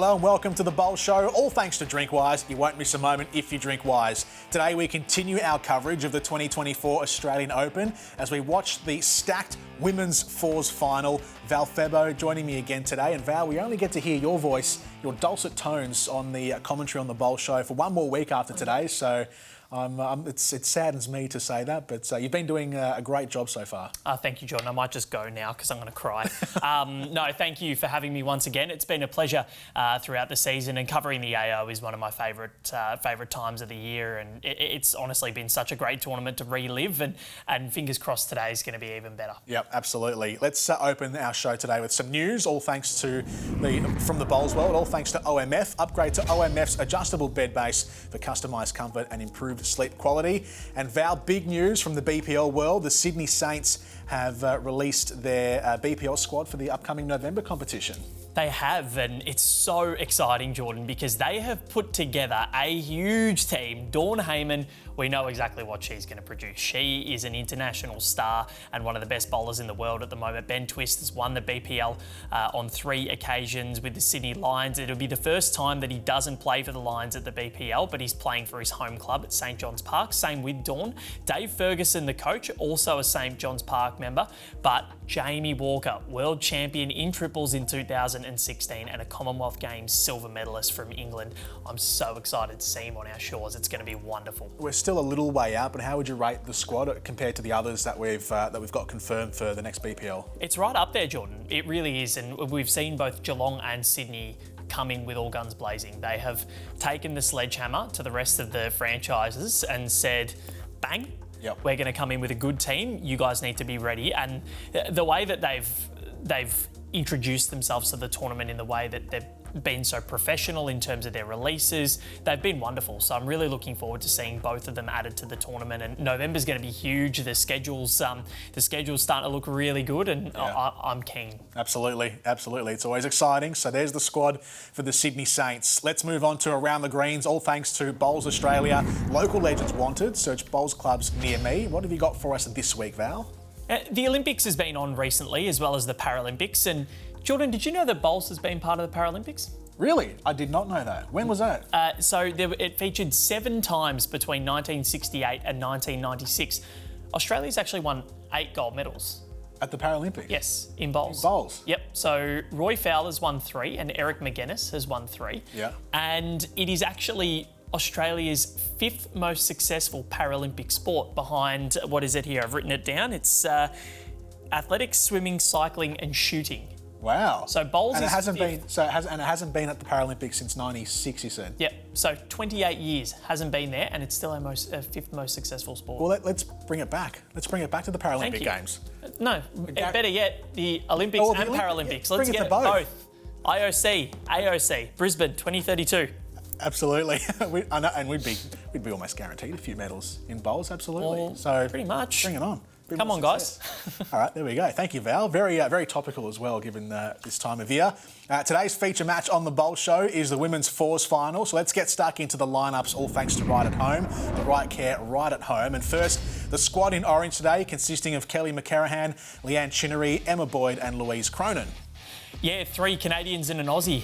Hello and welcome to the Bowl Show. All thanks to Drinkwise. You won't miss a moment if you drink wise. Today we continue our coverage of the 2024 Australian Open as we watch the stacked women's fours final. Val Febbo joining me again today. And Val, we only get to hear your voice, your dulcet tones on the commentary on the Bowl Show for one more week after today. So it saddens me to say that, but you've been doing a great job so far. Thank you, Jordan. I might just go now because I'm going to cry. No, thank you for having me once again. It's been a pleasure throughout the season, and covering the AO is one of my favourite times of the year, and it's honestly been such a great tournament to relive, and fingers crossed today is going to be even better. Yep, absolutely. Let's open our show today with some news, all thanks to from the Bowls world, all thanks to OMF. Upgrade to OMF's adjustable bed base for customised comfort and improved sleep quality. And Val, big news from the BPL world. The Sydney Saints have released their BPL squad for the upcoming November competition. They have, and it's so exciting, Jordan, because they have put together a huge team. Dawn Heyman, we know exactly what she's going to produce. She is an international star and one of the best bowlers in the world at the moment. Ben Twist has won the BPL on 3 occasions with the Sydney Lions. It'll be the first time that he doesn't play for the Lions at the BPL, but he's playing for his home club at St John's Park. Same with Dawn. Dave Ferguson, the coach, also a St John's Park member, but Jamie Walker, world champion in triples in 2016 and a Commonwealth Games silver medalist from England. I'm so excited to see him on our shores. It's going to be wonderful. We're still a little way out, but how would you rate the squad compared to the others that we've got confirmed for the next BPL? It's right up there, Jordan. It really is, and we've seen both Geelong and Sydney come in with all guns blazing. They have taken the sledgehammer to the rest of the franchises and said, bang. Yep. We're going to come in with a good team. You guys need to be ready. And the way that they've introduced themselves to the tournament in the way that they've been so professional in terms of their releases, they've been wonderful. So I'm really looking forward to seeing both of them added to the tournament. And November's going to be huge. The schedule's starting to look really good, and yeah. I'm keen. Absolutely, absolutely. It's always exciting. So there's the squad for the Sydney Saints. Let's move on to Around the Greens, all thanks to Bowls Australia. Local legends wanted. Search Bowls clubs near me. What have you got for us this week, Val? The Olympics has been on recently, as well as the Paralympics. And Jordan, did you know that Bowls has been part of the Paralympics? Really? I did not know that. When was that? It featured 7 times between 1968 and 1996. Australia's actually won 8 gold medals. At the Paralympics? Yes, in bowls. In bowls? Yep. So Roy Fowler's won 3 and Eric McGuinness has won 3. Yeah. And it is actually Australia's 5th most successful Paralympic sport, behind, what is it here? I've written it down. It's athletics, swimming, cycling and shooting. Wow. So bowls and is it hasn't fifth. been it hasn't been at the Paralympics since '96, you said. Yep. So 28 years hasn't been there, and it's still our 5th most successful sport. Well, let's bring it back. Let's bring it back to the Paralympic Games. No, better yet, the Olympics and Paralympics. Yeah, let's get it both. IOC, AOC, Brisbane 2032. Absolutely. I know, and we'd be almost guaranteed a few medals in bowls. Absolutely. Well, so pretty much. Bring it on. Come on, guys. All right, there we go. Thank you, Val. Very topical as well, given this time of year. Today's feature match on the Bowl Show is the women's fours final. So let's get stuck into the lineups, all thanks to Right at Home, the right care right at home. And first, the squad in orange today, consisting of Kelly McCarahan, Leanne Chinnery, Emma Boyd and Louise Cronin. Yeah, 3 Canadians and an Aussie.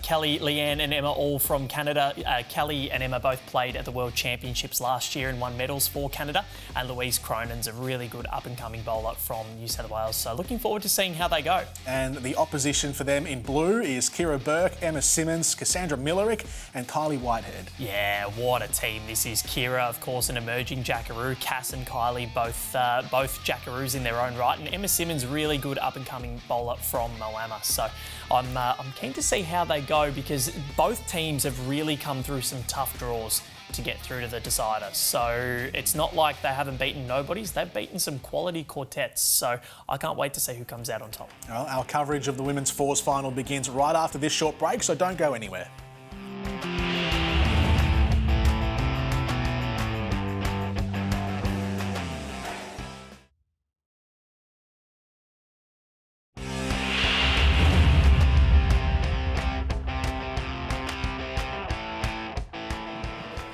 Kelly, Leanne and Emma all from Canada. Kelly and Emma both played at the World Championships last year and won medals for Canada. And Louise Cronin's a really good up-and-coming bowler from New South Wales. So looking forward to seeing how they go. And the opposition for them in blue is Kira Burke, Emma Simmons, Cassandra Millerick and Kylie Whitehead. Yeah, what a team this is. Kira, of course, an emerging jackaroo. Cass and Kylie, both jackaroos in their own right. And Emma Simmons, really good up-and-coming bowler from Moama. So I'm keen to see how they go, because both teams have really come through some tough draws to get through to the decider. So it's not like they haven't beaten nobodies. They've beaten some quality quartets. So I can't wait to see who comes out on top. Well, our coverage of the women's fours final begins right after this short break, so don't go anywhere.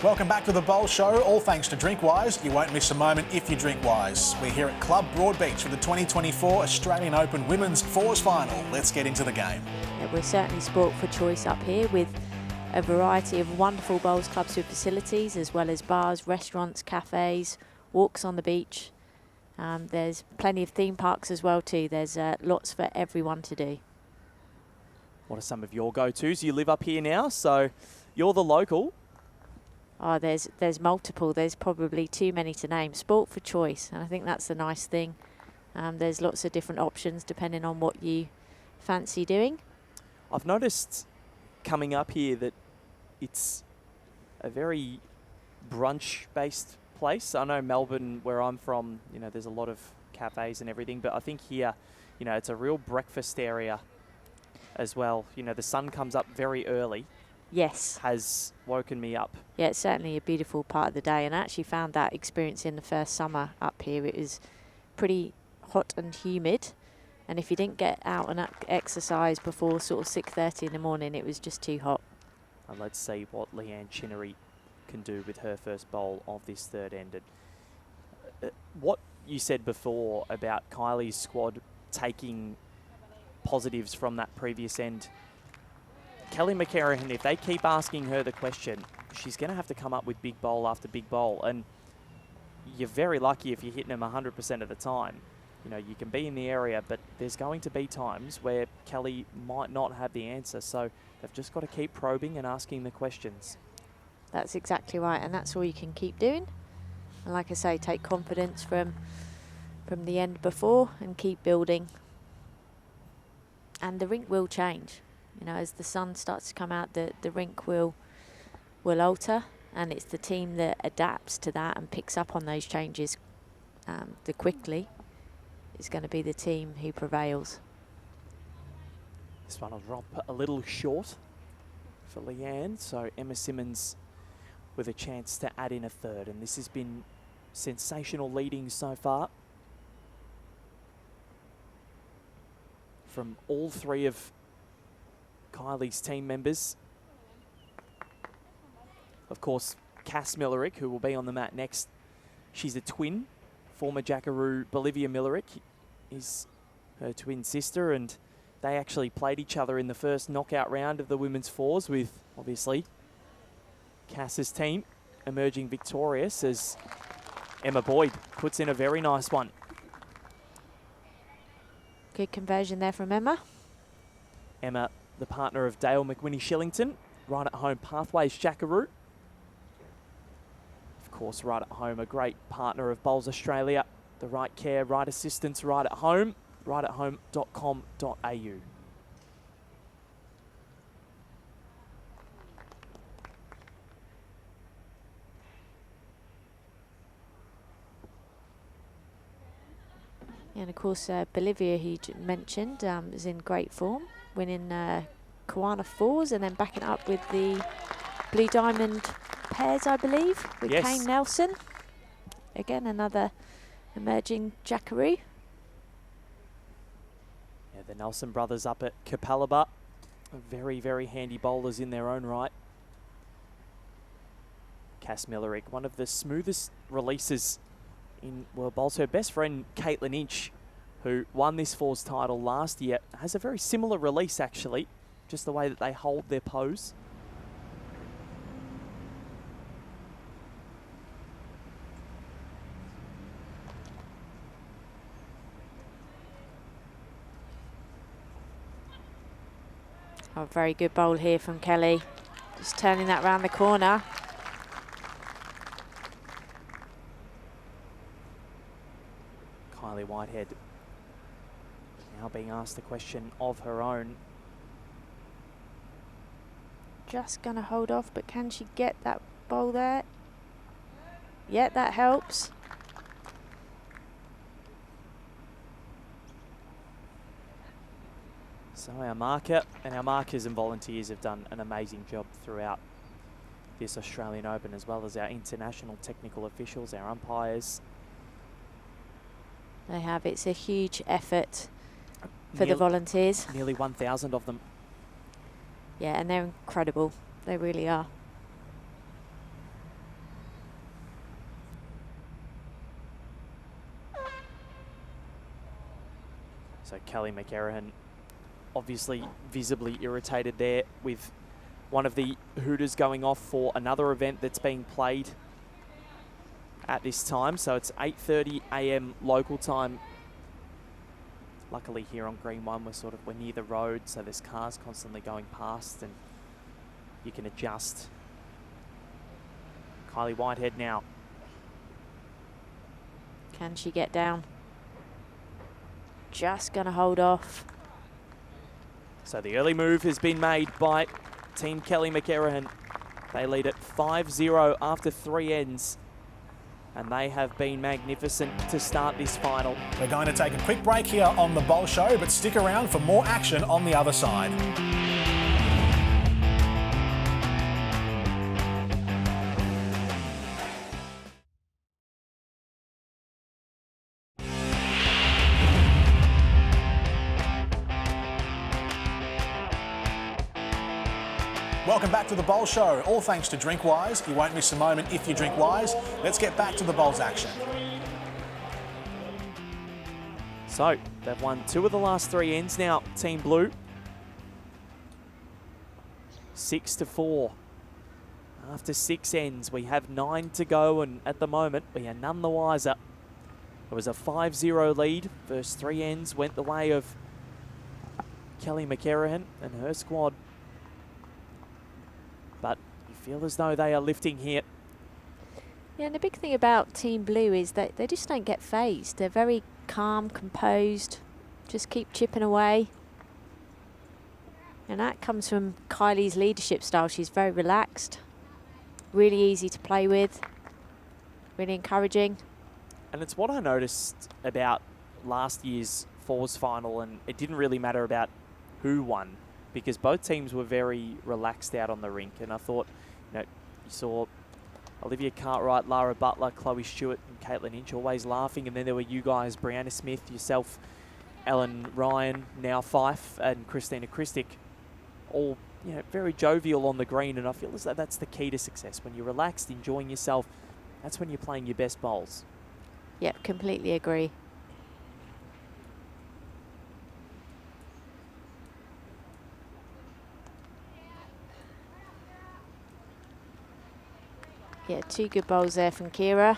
Welcome back to the Bowl Show, all thanks to Drinkwise. You won't miss a moment if you drink wise. We're here at Club Broadbeach for the 2024 Australian Open Women's Fours Final. Let's get into the game. Yeah, we're certainly sport for choice up here with a variety of wonderful bowls clubs with facilities, as well as bars, restaurants, cafes, walks on the beach. There's plenty of theme parks as well too. There's lots for everyone to do. What are some of your go-tos? You live up here now, so you're the local. Oh, there's multiple. There's probably too many to name. Sport for choice, and I think that's the nice thing. There's lots of different options depending on what you fancy doing. I've noticed coming up here that it's a very brunch-based place. I know Melbourne, where I'm from, you know, there's a lot of cafes and everything, but I think here, you know, it's a real breakfast area as well. You know, the sun comes up very early. Yes. Has woken me up. Yeah, it's certainly a beautiful part of the day, and I actually found that experience in the first summer up here. It was pretty hot and humid, and if you didn't get out and exercise before sort of 6:30 in the morning, it was just too hot. And let's see what Leanne Chinnery can do with her first bowl of this third ended. What you said before about Kylie's squad taking positives from that previous end, Kelly McCarran, if they keep asking her the question, she's going to have to come up with big bowl after big bowl. And you're very lucky if you're hitting them 100% of the time. You know, you can be in the area, but there's going to be times where Kelly might not have the answer. So they've just got to keep probing and asking the questions. That's exactly right, and that's all you can keep doing. And like I say, take confidence from the end before and keep building. And the rink will change. You know, as the sun starts to come out, the rink will alter, and it's the team that adapts to that and picks up on those changes the quickly is going to be the team who prevails. This one will drop a little short for Leanne, so Emma Simmons with a chance to add in a third, and this has been sensational leading so far from all three of Kylie's team members. Of course, Cass Millerick, who will be on the mat next. She's a twin. Former Jackaroo Bolivia Millerick is her twin sister, and they actually played each other in the first knockout round of the women's fours, with obviously Cass's team emerging victorious as Emma Boyd puts in a very nice one. Good conversion there from Emma. Emma, the partner of Dale McWhinney-Shillington, right at home Pathways Jackaroo. Of course, right at home, a great partner of Bowls Australia. The right care, right assistance, right at home, rightathome.com.au. And of course, Bolivia, who you mentioned, is in great form, winning Kiwana fours and then backing up with the Blue Diamond pairs, I believe, with Yes. Kane Nelson. Again, another emerging Jackaroo. Yeah, the Nelson brothers up at Capalaba. Very, very handy bowlers in their own right. Cass Millerick, one of the smoothest releases in world bowls. Her best friend, Caitlin Inch, who won this fours title last year, has a very similar release, actually, just the way that they hold their pose. Oh, very good bowl here from Kelly. Just turning that round the corner. Kylie Whitehead now being asked the question of her own. Just going to hold off, but can she get that bowl there? Yeah, that helps. So our marker and our markers and volunteers have done an amazing job throughout this Australian Open, as well as our international technical officials, our umpires. They have. It's a huge effort for the volunteers. Nearly 1,000 of them. Yeah, and they're incredible. They really are. So Kelly McErahan obviously visibly irritated there with one of the hooters going off for another event that's being played at this time. So it's 8:30 a.m. local time. Luckily here on Green 1 we're near the road, so there's cars constantly going past and you can adjust. Kylie Whitehead now. Can she get down? Just going to hold off. So the early move has been made by Team Kelly McErahan. They lead at 5-0 after 3 ends. And they have been magnificent to start this final. We're going to take a quick break here on the Bowl Show, but stick around for more action on the other side. Welcome back to the Bowl Show, all thanks to Drinkwise. You won't miss a moment if you drink wise. Let's get back to the Bowls action. So, they've won 2 of the last 3 ends now, Team Blue. 6-4. After 6 ends, we have 9 to go, and at the moment, we are none the wiser. It was a 5-0 lead. First 3 ends went the way of Kelly McErahan and her squad. But you feel as though they are lifting here. Yeah, and the big thing about Team Blue is that they just don't get phased. They're very calm, composed, just keep chipping away. And that comes from Kylie's leadership style. She's very relaxed, really easy to play with, really encouraging. And it's what I noticed about last year's Fours final, and it didn't really matter about who won, because both teams were very relaxed out on the rink. And I thought, you saw Olivia Cartwright, Lara Butler, Chloe Stewart and Caitlin Inch always laughing. And then there were you guys, Brianna Smith, yourself, Ellen Ryan, now Fife, and Christina Christic, all very jovial on the green. And I feel as though that's the key to success. When you're relaxed, enjoying yourself, that's when you're playing your best bowls. Yep, completely agree. Yeah, 2 good bowls there from Kira.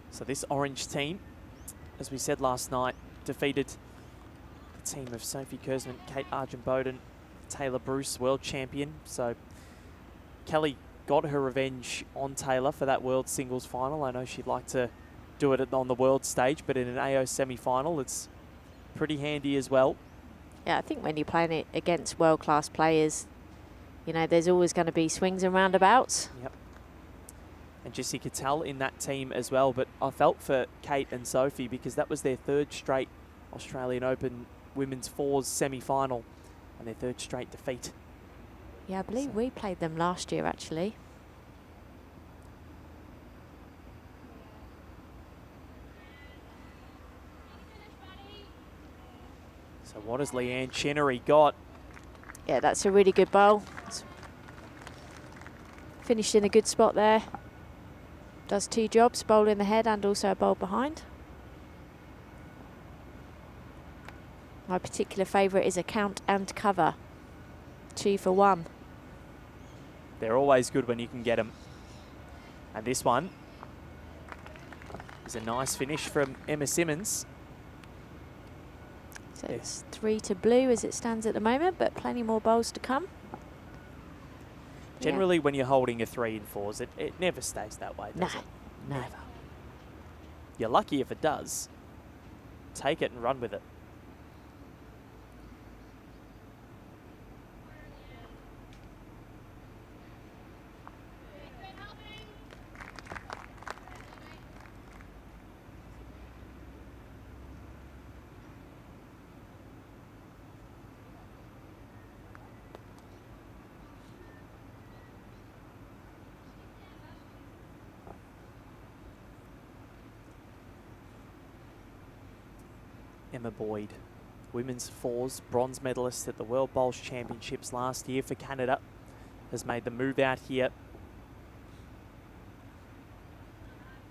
So this orange team, as we said last night, defeated the team of Sophie Kersman, Kate Argent-Bowden, Taylor Bruce, world champion. So Kelly got her revenge on Taylor for that world singles final. I know she'd like to do it on the world stage, but in an AO semi-final, it's pretty handy as well. Yeah, I think when you're playing it against world-class players, there's always going to be swings and roundabouts. Yep. And Jessica Tell in that team as well. But I felt for Kate and Sophie because that was their 3rd straight Australian Open Women's Fours semi-final and their 3rd straight defeat. Yeah, I believe we played them last year, actually. So what has Leanne Chenery got? Yeah, that's a really good bowl. It's finished in a good spot there. Does 2 jobs, bowl in the head and also a bowl behind. My particular favourite is a count and cover. 2 for 1. They're always good when you can get them. And this one is a nice finish from Emma Simmons. So it's 3 to blue as it stands at the moment, but plenty more bowls to come. Generally, when you're holding a 3 and 4s, it never stays that way, does it? No. Never. You're lucky if it does. Take it and run with it. Emma Boyd, women's 4s bronze medalist at the World Bowls Championships last year for Canada, has made the move out here.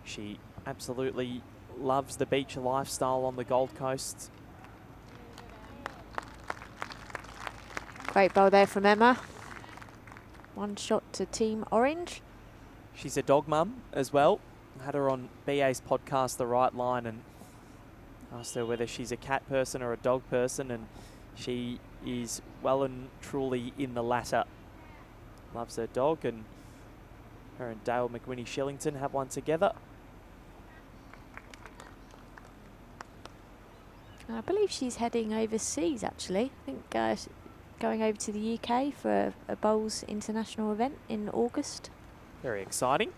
She absolutely loves the beach lifestyle on the Gold Coast. Great bowl there from Emma. One shot to Team Orange. She's a dog mum as well. Had her on BA's podcast, The Right Line, and asked her whether she's a cat person or a dog person, and she is well and truly in the latter. Loves her dog, and her and Dale McWhinney Shillington have one together. I believe she's heading overseas, actually. I think going over to the UK for a bowls international event in August. Very exciting.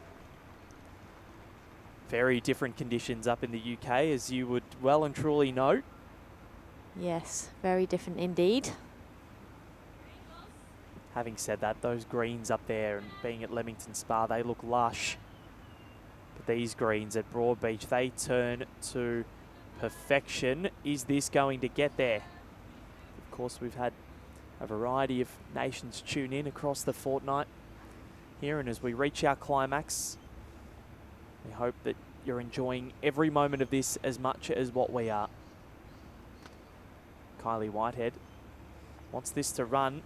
Very different conditions up in the UK, as you would well and truly know. Yes, very different indeed. Having said that, those greens up there and being at Leamington Spa, they look lush. But these greens at Broadbeach, they turn to perfection. Is this going to get there? Of course, we've had a variety of nations tune in across the fortnight here, and as we reach our climax, we hope that you're enjoying every moment of this as much as what we are. Kylie Whitehead wants this to run.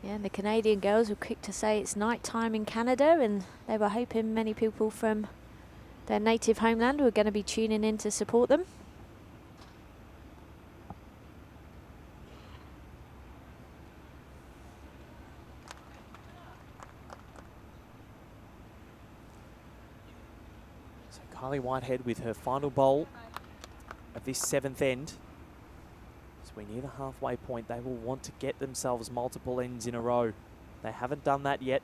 Yeah, and the Canadian girls were quick to say it's night time in Canada, and they were hoping many people from their native homeland were going to be tuning in to support them. So Kylie Whitehead with her final bowl of this 7th end. As we near the halfway point, they will want to get themselves multiple ends in a row. They haven't done that yet.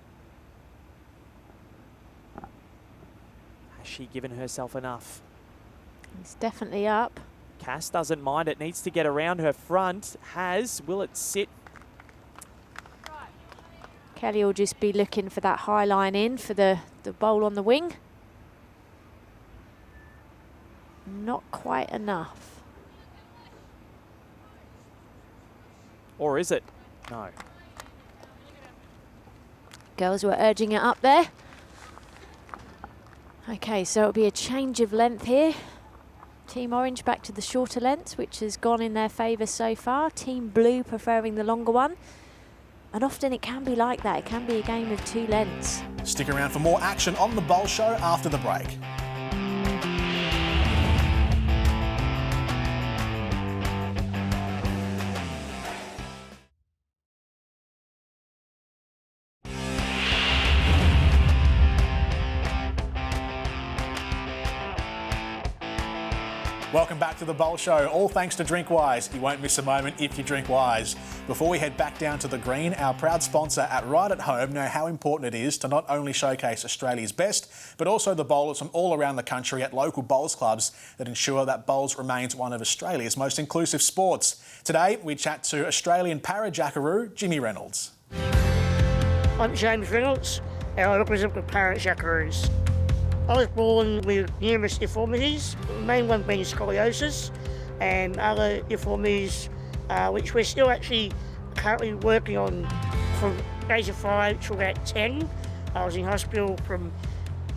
Has she given herself enough? It's definitely up. Cass doesn't mind. It needs to get around her front. Has. Will it sit? Kelly will just be looking for that high line in for the bowl on the wing. Not quite enough. Or is it? No. Girls were urging it up there. Okay, so it'll be a change of length here. Team Orange back to the shorter lengths, which has gone in their favour so far. Team Blue preferring the longer one. And often it can be like that. It can be a game of 2 lengths. Stick around for more action on the Bowl Show after the break. Welcome back to the Bowl Show, all thanks to Drinkwise. You won't miss a moment if you drink wise. Before we head back down to the green, our proud sponsor at Right at Home know how important it is to not only showcase Australia's best, but also the bowlers from all around the country at local bowls clubs that ensure that bowls remains one of Australia's most inclusive sports. Today, we chat to Australian para-jackaroo, Jimmy Reynolds. I'm James Reynolds, and I represent the para-jackaroos. I was born with numerous deformities, the main one being scoliosis, and other deformities which we're still actually currently working on from age of 5 to about 10. I was in hospital from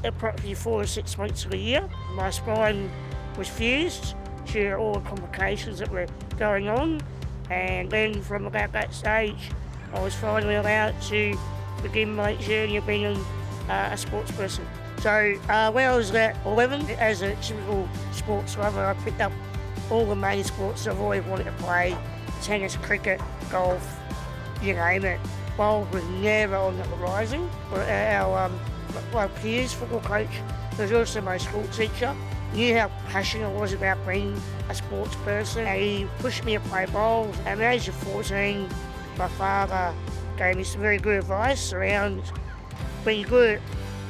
approximately 4 to 6 months of a year. My spine was fused due to all the complications that were going on, and then from about that stage I was finally allowed to begin my journey of being a sports person. So when I was at 11, as a typical sports lover, I picked up all the main sports I've always wanted to play: tennis, cricket, golf, you name it. Bowls was never on the horizon. Our peers, football coach, was also my school teacher. He knew how passionate I was about being a sports person, and he pushed me to play bowls. At the age of 14, my father gave me some very good advice around being good at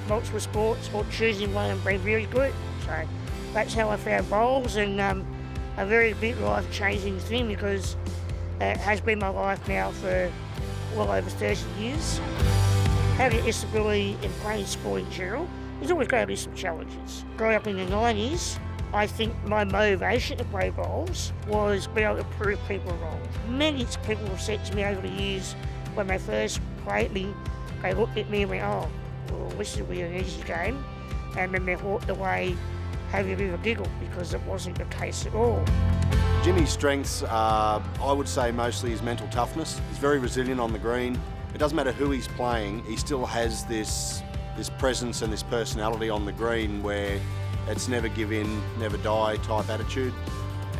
multiple sports or choosing one and being really good. So that's how I found bowls, and a very big life-changing thing, because it has been my life now for well over 30 years. Having a disability in playing sport in general, there's always going to be some challenges. Growing up in the 90s, I think my motivation to play bowls was being able to prove people wrong. Many people have said to me over the years when they first played me, they looked at me and went, oh, well, this will be an easy game. And then they walked away having a bit of a giggle because it wasn't the case at all. Jimmy's strengths are, I would say, mostly his mental toughness. He's very resilient on the green. It doesn't matter who he's playing, he still has this presence and this personality on the green where it's never give in, never die type attitude.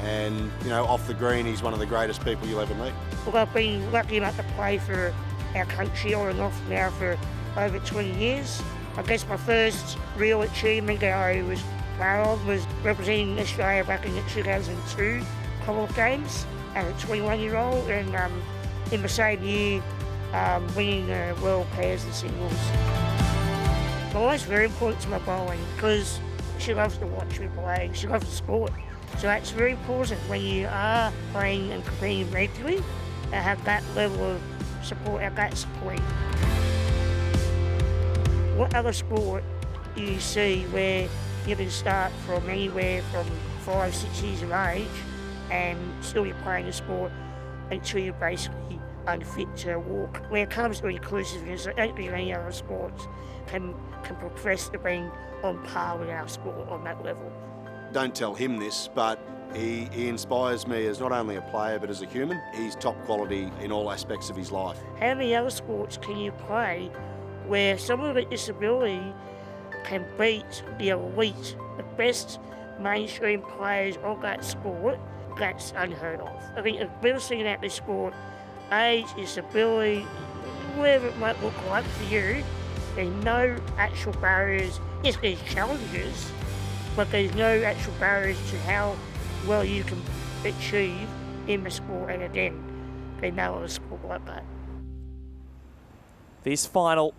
And, you know, off the green, he's one of the greatest people you'll ever meet. Well, I've been lucky enough to play for our country on and off now for over 20 years. I guess my first real achievement that I was proud of was representing Australia back in the 2002 Commonwealth Games as a 21-year-old, and in the same year winning the World Pairs and Singles. My wife's very important to my bowling because she loves to watch me play. She loves the sport. So that's very important when you are playing and competing regularly to have that level of support, have that support. What other sport do you see where you can start from anywhere from 5, 6 years of age and still be playing a sport until you're basically unfit to walk? When it comes to inclusiveness, I don't think any other sports can progress to being on par with our sport on that level. Don't tell him this, but he inspires me as not only a player but as a human. He's top quality in all aspects of his life. How many other sports can you play where someone with a disability can beat the elite, the best mainstream players of that sport? That's unheard of. I think the biggest thing about this sport, age, disability, whatever it might look like for you, there's no actual barriers. Yes, there's challenges, but there's no actual barriers to how well you can achieve in the sport. And again, there's no other sport like that. This final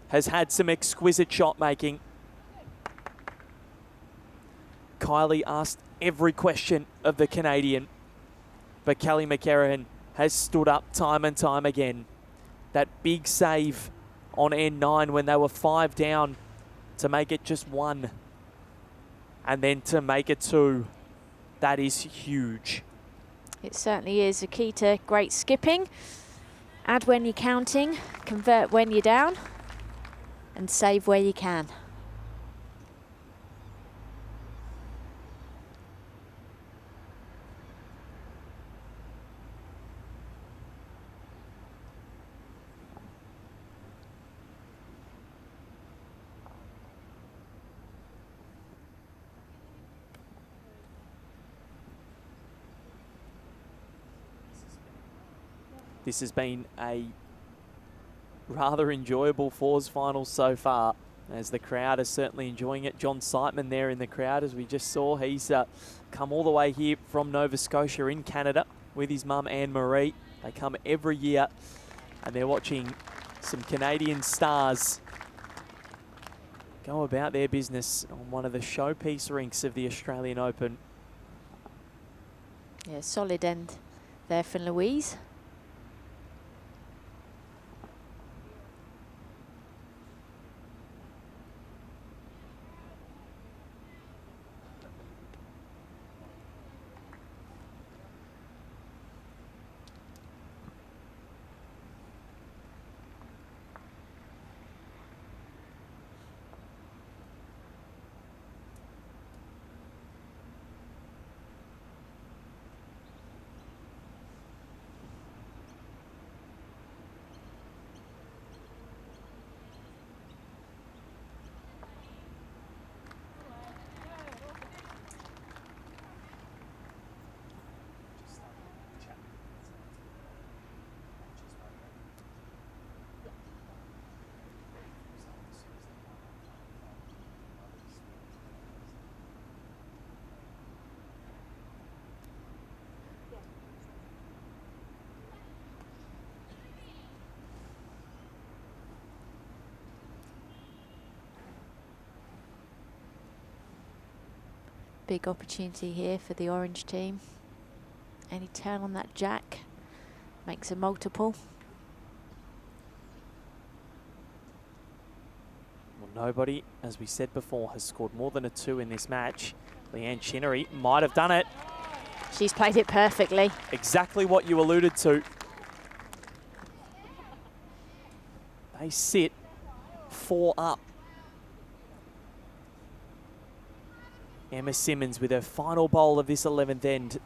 has had some exquisite shot making. Kylie asked every question of the Canadian, but Kelly McCarrahan has stood up time and time again. That big save on end 9 when they were 5 down to make it just 1 and then to make it 2. That is huge. It certainly is. A key to great skipping. Add when you're counting, convert when you're down, and save where you can. This has been a rather enjoyable fours final so far, as the crowd is certainly enjoying it. John Siteman there in the crowd, as we just saw. He's come all the way here from Nova Scotia in Canada with his mum Anne-Marie. They come every year and they're watching some Canadian stars go about their business on one of the showpiece rinks of the Australian Open. Yeah, solid end there from Louise. Big opportunity here for the orange team. Any turn on that jack makes a multiple. Well, nobody, as we said before, has scored more than a 2 in this match. Leanne Chinnery might have done it. She's played it perfectly. Exactly what you alluded to. They sit 4 up. Emma Simmons with her final bowl of this 11th end.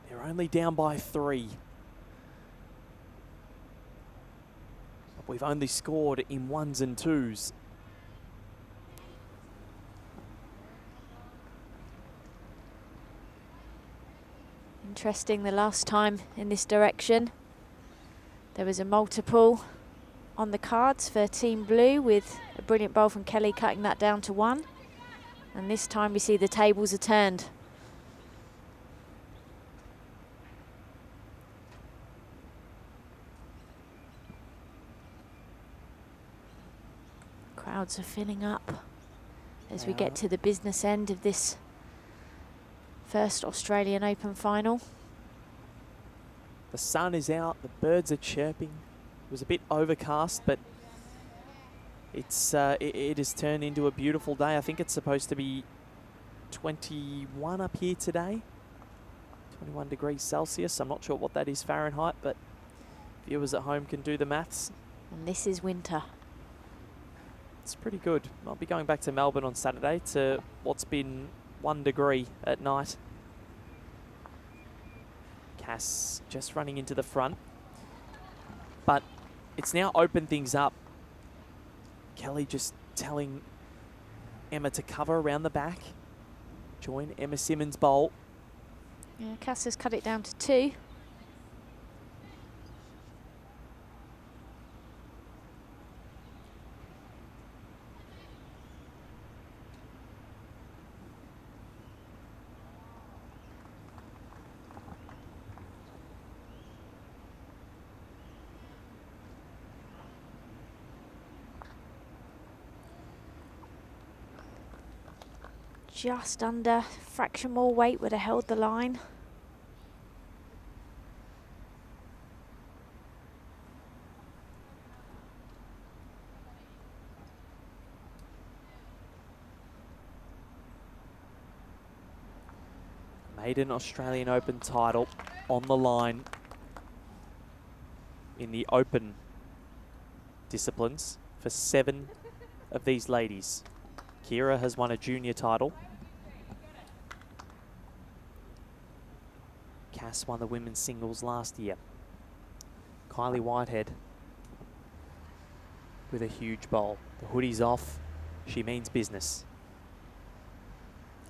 They're only down by 3. But we've only scored in 1s and 2s. Interesting, the last time in this direction there was a multiple on the cards for Team Blue, with a brilliant bowl from Kelly cutting that down to 1. And this time we see the tables are turned. Crowds are filling up as we get to the business end of this first Australian Open final. The sun is out, the birds are chirping. It was a bit overcast, but it has turned into a beautiful day. I think it's supposed to be 21 up here today, 21 degrees Celsius. I'm not sure what that is Fahrenheit, but viewers at home can do the maths. And this is winter. It's pretty good. I'll be going back to Melbourne on Saturday to what's been 1 degree at night. Cass just running into the front. But it's now opened things up. Kelly just telling Emma to cover around the back. Join Emma Simmons' bowl. Yeah, Cass has cut it down to 2. Just under, fraction more weight would have held the line. Maiden Australian Open title on the line in the open disciplines for 7 of these ladies. Kira has won a junior title. Cass won the women's singles last year. Kylie Whitehead with a huge bowl. The hoodie's off. She means business.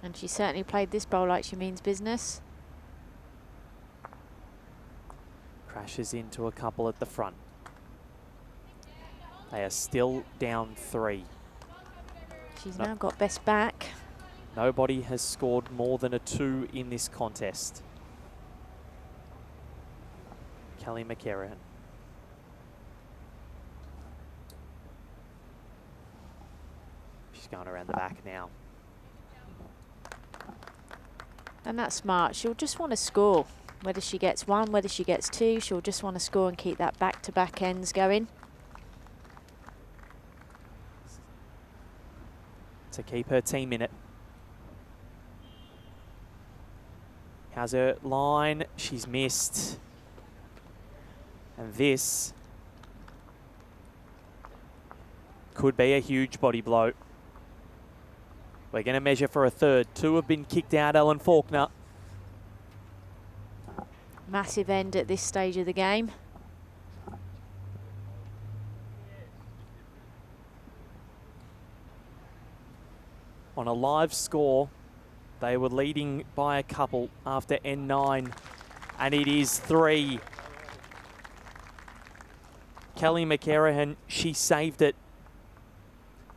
And she certainly played this bowl like she means business. Crashes into a couple at the front. They are still down 3. She's now got best back. Nobody has scored more than a 2 in this contest. Kelly McCarran. She's going around the back now. And that's smart. She'll just want to score. Whether she gets 1, whether she gets 2, she'll just want to score and keep that back-to-back ends going. To keep her team in it. How's her line? She's missed. And this could be a huge body blow. We're going to measure for a third. 2 have been kicked out, Ellen Faulkner. Massive end at this stage of the game. On a live score, they were leading by a couple after N9, and it is 3. Kelly McCarrahan, she saved it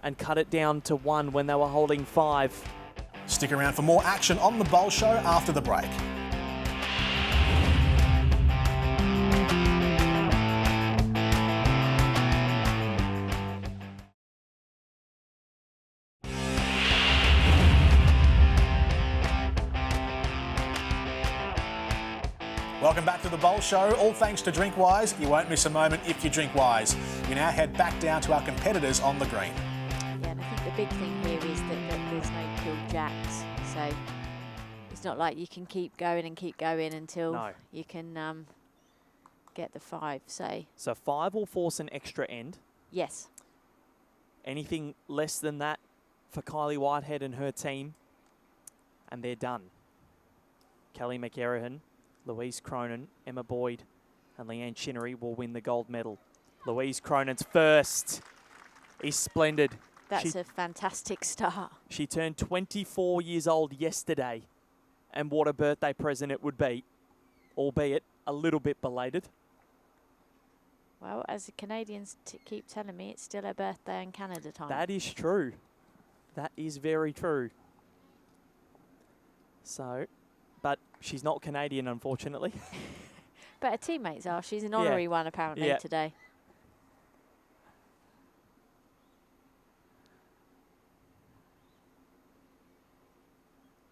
and cut it down to 1 when they were holding 5. Stick around for more action on the Bowl Show after the break. Welcome back to the Bowl Show, all thanks to Drinkwise. You won't miss a moment if you drink Wise. We now head back down to our competitors on the green. Yeah, and I think the big thing here is that jacks. So it's not like you can keep going until No. you can get the 5. So 5 will force an extra end. Yes. Anything less than that for Kylie Whitehead and her team, and they're done. Kelly McErahan, Louise Cronin, Emma Boyd, and Leanne Chinnery will win the gold medal. Louise Cronin's first is splendid. That's a fantastic start. She turned 24 years old yesterday, and what a birthday present it would be, albeit a little bit belated. Well, as the Canadians keep telling me, it's still her birthday in Canada time. That is true. That is very true. So, but she's not Canadian, unfortunately. But her teammates are. She's an honorary one, apparently, today.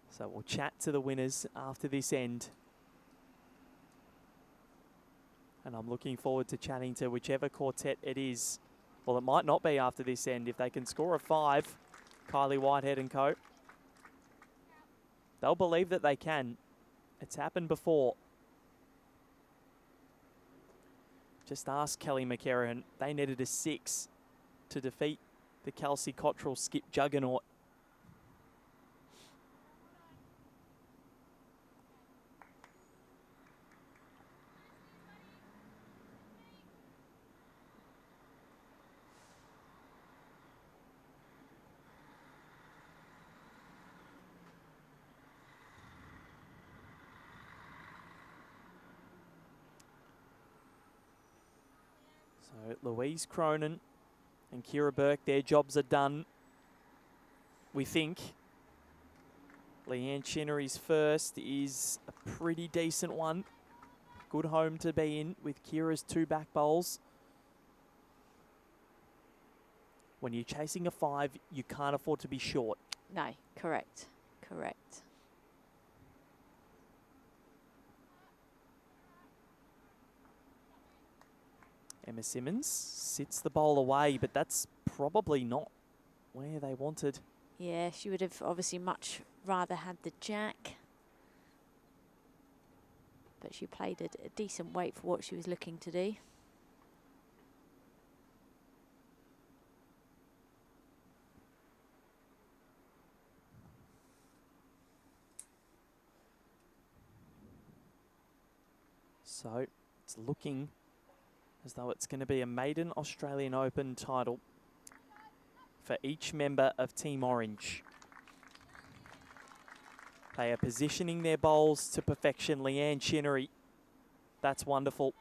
So we'll chat to the winners after this end. And I'm looking forward to chatting to whichever quartet it is. Well, it might not be after this end. If they can score a 5, Kylie Whitehead and co, they'll believe that they can. It's happened before. Just ask Kelly McErahan. They needed a 6 to defeat the Kelsey Cottrell skip juggernaut. So Louise Cronin and Kira Burke, their jobs are done, we think. Leanne Chinnery's first is a pretty decent one. Good home to be in with Kira's 2 back bowls. When you're chasing a 5, you can't afford to be short. No, correct. Correct. Emma Simmons sits the bowl away, but that's probably not where they wanted. Yeah, she would have obviously much rather had the jack. But she played a decent weight for what she was looking to do. So it's looking as though it's going to be a maiden Australian Open title for each member of Team Orange. They are positioning their bowls to perfection. Leanne Chinnery, that's wonderful.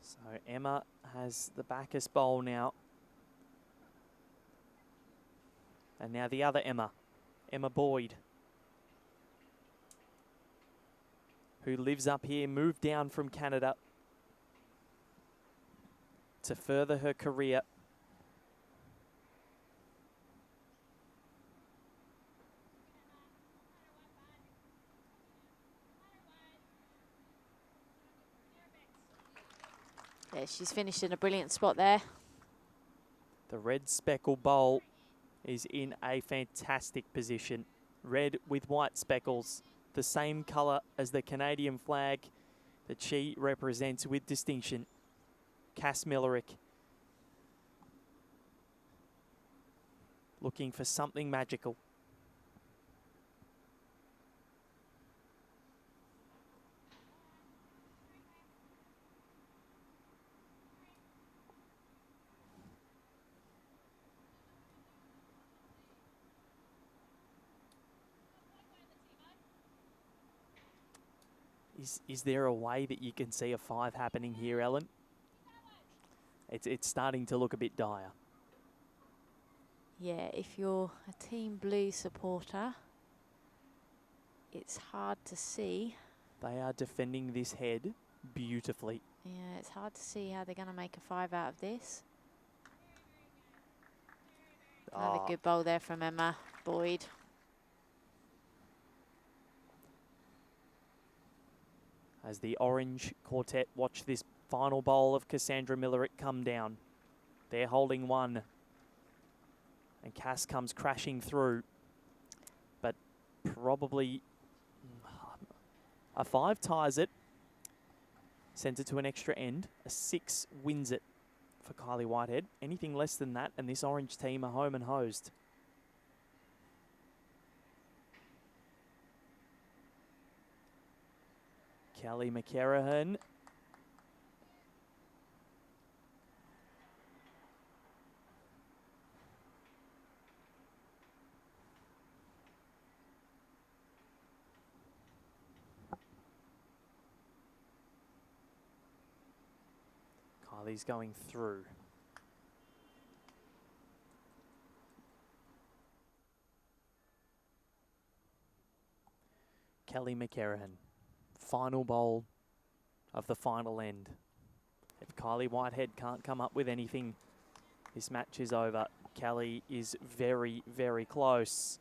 So Emma has the Bacchus bowl now. And now the other Emma, Emma Boyd, who lives up here, moved down from Canada to further her career. Yeah, she's finished in a brilliant spot there. The red speckle bowl is in a fantastic position. Red with white speckles, the same colour as the Canadian flag that she represents with distinction. Cass Millerick looking for something magical. Is there a way that you can see a 5 happening here, Ellen? It's starting to look a bit dire. Yeah, if you're a Team Blue supporter, it's hard to see. They are defending this head beautifully. Yeah, it's hard to see how they're going to make a 5 out of this. Another good bowl there from Emma Boyd. As the Orange Quartet watch this final bowl of Cassandra Millerick come down. They're holding one. And Cass comes crashing through. But probably a 5 ties it. Sends it to an extra end. A 6 wins it for Kylie Whitehead. Anything less than that, and this Orange team are home and hosed. Kelly McCarrahan. Kylie's going through. Kelly McCarrahan. Final bowl of the final end. If Kylie Whitehead can't come up with anything, this match is over. Kelly is very, very close.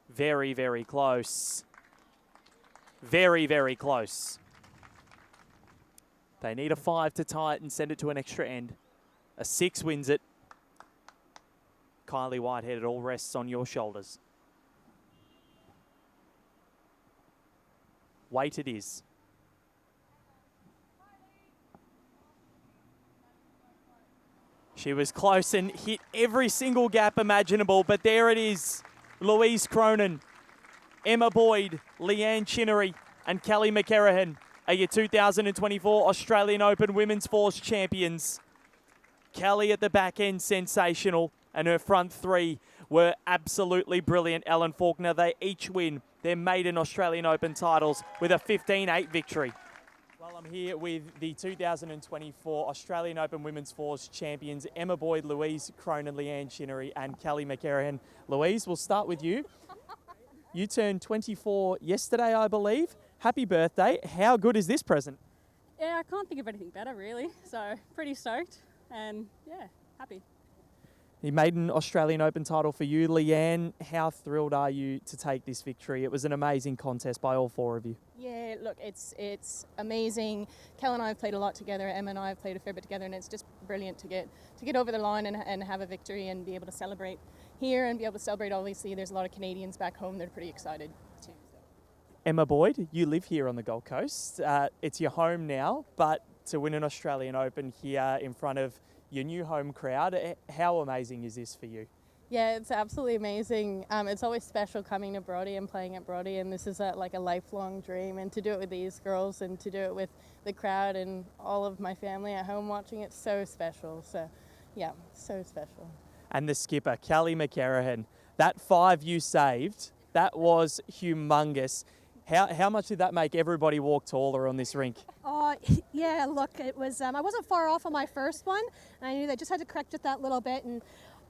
Very, very close. Very, very close. They need a 5 to tie it and send it to an extra end. A 6 wins it. Kylie Whitehead, it all rests on your shoulders. Weight it is. She was close and hit every single gap imaginable, but there it is. Louise Cronin, Emma Boyd, Leanne Chinnery and Kelly McCarrahan are your 2024 Australian Open Women's Fours champions. Kelly at the back end, sensational, and her front 3 were absolutely brilliant. Ellen Faulkner, they each win their maiden Australian Open titles with a 15-8 victory. Well, I'm here with the 2024 Australian Open Women's Fours champions, Emma Boyd, Louise Cronin, Leanne Chinnery and Kelly McCarrahan. Louise, we'll start with you. You turned 24 yesterday, I believe. Happy birthday. How good is this present? Yeah, I can't think of anything better, really. So, pretty stoked and, yeah, happy. The maiden Australian Open title for you. Leanne, how thrilled are you to take this victory? It was an amazing contest by all 4 of you. Yeah, look, it's amazing. Kel and I have played a lot together. Emma and I have played a fair bit together, and it's just brilliant to get over the line and have a victory and be able to celebrate here and be able to celebrate. Obviously, there's a lot of Canadians back home. They're pretty excited too. So. Emma Boyd, you live here on the Gold Coast. It's your home now, but to win an Australian Open here in front of your new home crowd, how amazing is this for you? Yeah, it's absolutely amazing. It's always special coming to Brodie and playing at Brodie, and this is like a lifelong dream. And to do it with these girls and to do it with the crowd and all of my family at home watching, it's so special. So, yeah, so special. And the skipper, Kelly McCarrahan, that 5 you saved, that was humongous. How much did that make everybody walk taller on this rink? Oh, yeah, look, it was, I wasn't far off on my first one, and I knew they just had to correct it that little bit and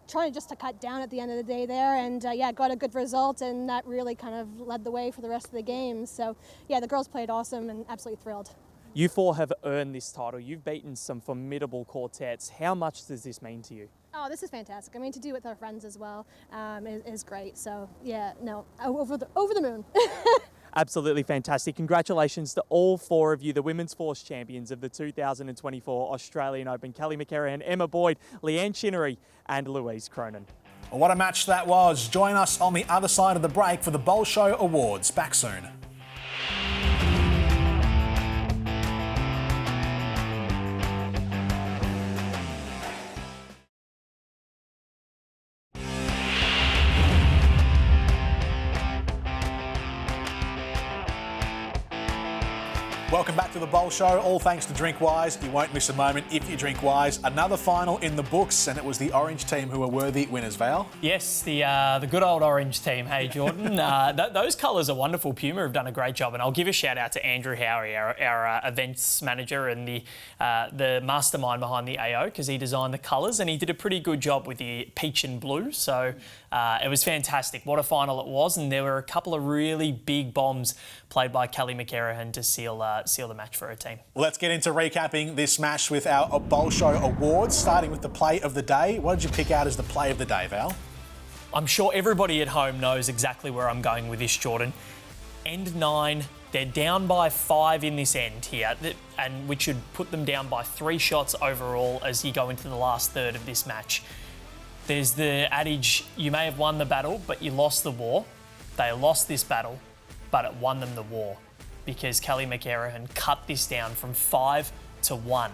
trying just to cut down at the end of the day there, and yeah, got a good result, and that really kind of led the way for the rest of the game. So, yeah, the girls played awesome and absolutely thrilled. You 4 have earned this title. You've beaten some formidable quartets. How much does this mean to you? Oh, this is fantastic. I mean, to do it with our friends as well is great. So, yeah, no, over the moon. Absolutely fantastic. Congratulations to all 4 of you, the Women's Fours champions of the 2024 Australian Open. Kelly McCarrahan, Emma Boyd, Leanne Chinnery and Louise Cronin. Well, what a match that was. Join us on the other side of the break for the Bowl Show Awards. Back soon. Welcome back to the Bowl Show, all thanks to Drinkwise. You won't miss a moment if you drink wise. Another final in the books, and it was the Orange team who were worthy winners, Val. Yes, the good old Orange team. Hey, Jordan. Those colours are wonderful. Puma have done a great job, and I'll give a shout out to Andrew Howie, our events manager and the mastermind behind the AO, because he designed the colours and he did a pretty good job with the peach and blue. So it was fantastic. What a final it was, and there were a couple of really big bombs played by Kelly McCarrahan to seal seal the match for her team. Well, let's get into recapping this match with our Bowl Show awards, starting with the play of the day. What did you pick out as the play of the day, Val? I'm sure everybody at home knows exactly where I'm going with this, Jordan. End 9, they're down by 5 in this end here, and which should put them down by 3 shots overall as you go into the last third of this match. There's the adage, you may have won the battle, but you lost the war. They lost this battle, but it won them the war, because Kelly McCarahan cut this down from 5 to 1.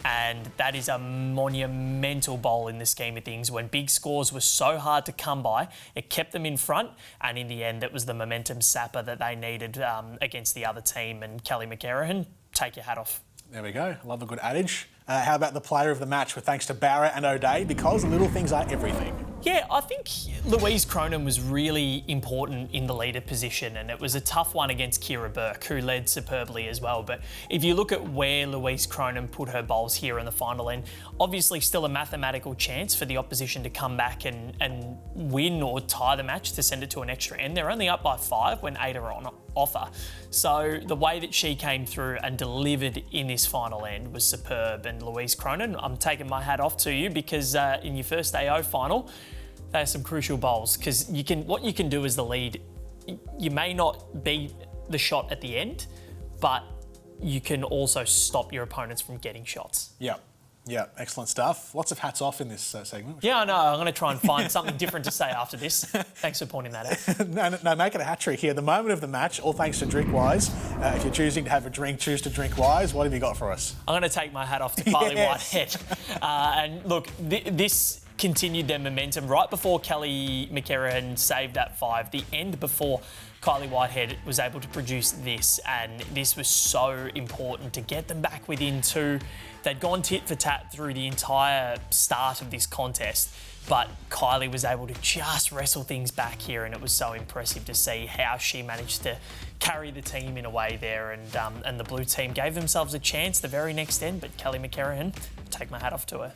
And that is a monumental bowl in the scheme of things. When big scores were so hard to come by, it kept them in front, and in the end, it was the momentum sapper that they needed against the other team. And Kelly McCarahan, take your hat off. There we go. Love a good adage. How about the player of the match with thanks to Barra and O'Day, because little things are everything? Yeah, I think Louise Cronin was really important in the leader position, and it was a tough one against Kira Burke, who led superbly as well. But if you look at where Louise Cronin put her bowls here in the final end, obviously still a mathematical chance for the opposition to come back and win or tie the match to send it to an extra end. They're only up by 5 when 8 are on offer. So the way that she came through and delivered in this final end was superb. And Louise Cronin, I'm taking my hat off to you, because in your first AO final, they are some crucial bowls, because what you can do as the lead, you may not be the shot at the end, but you can also stop your opponents from getting shots. Yeah, excellent stuff. Lots of hats off in this segment. Yeah, I know. I'm going to try and find something different to say after this. Thanks for pointing that out. No, make it a hat trick here. The moment of the match, all thanks to Drinkwise. If you're choosing to have a drink, choose to drink wise. What have you got for us? I'm going to take my hat off to Kylie Whitehead. And look, this continued their momentum right before Kelly McCarahan saved that 5. The end before Kylie Whitehead was able to produce this, and this was so important to get them back within 2. They'd gone tit for tat through the entire start of this contest, but Kylie was able to just wrestle things back here, and it was so impressive to see how she managed to carry the team in a way there, and the blue team gave themselves a chance the very next end, but Kelly McCarahan, take my hat off to her.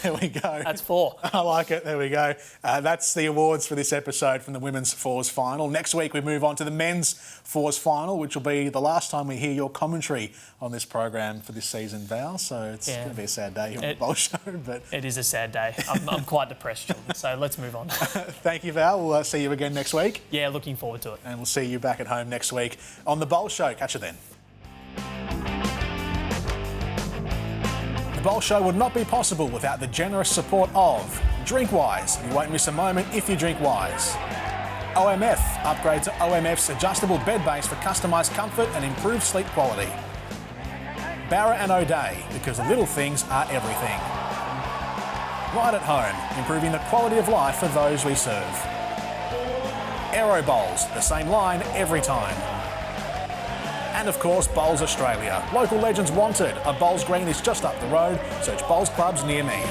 There we go. That's 4. I like it. There we go. That's the awards for this episode from the Women's Fours Final. Next week we move on to the Men's Fours Final, which will be the last time we hear your commentary on this program for this season, Val. So it's going to be a sad day here on the Bowl Show. But it is a sad day. I'm quite depressed, Jordan. So let's move on. Thank you, Val. We'll see you again next week. Yeah, looking forward to it. And we'll see you back at home next week on the Bowl Show. Catch you then. The Bowl Show would not be possible without the generous support of Drinkwise. You won't miss a moment if you drink wise. OMF. Upgrade to OMF's adjustable bed base for customised comfort and improved sleep quality. Barra and O'Day, because the little things are everything. Right at Home, improving the quality of life for those we serve. Aero Bowls, the same line every time. And of course, Bowls Australia. Local legends wanted. A Bowls Green is just up the road. Search Bowls clubs near me.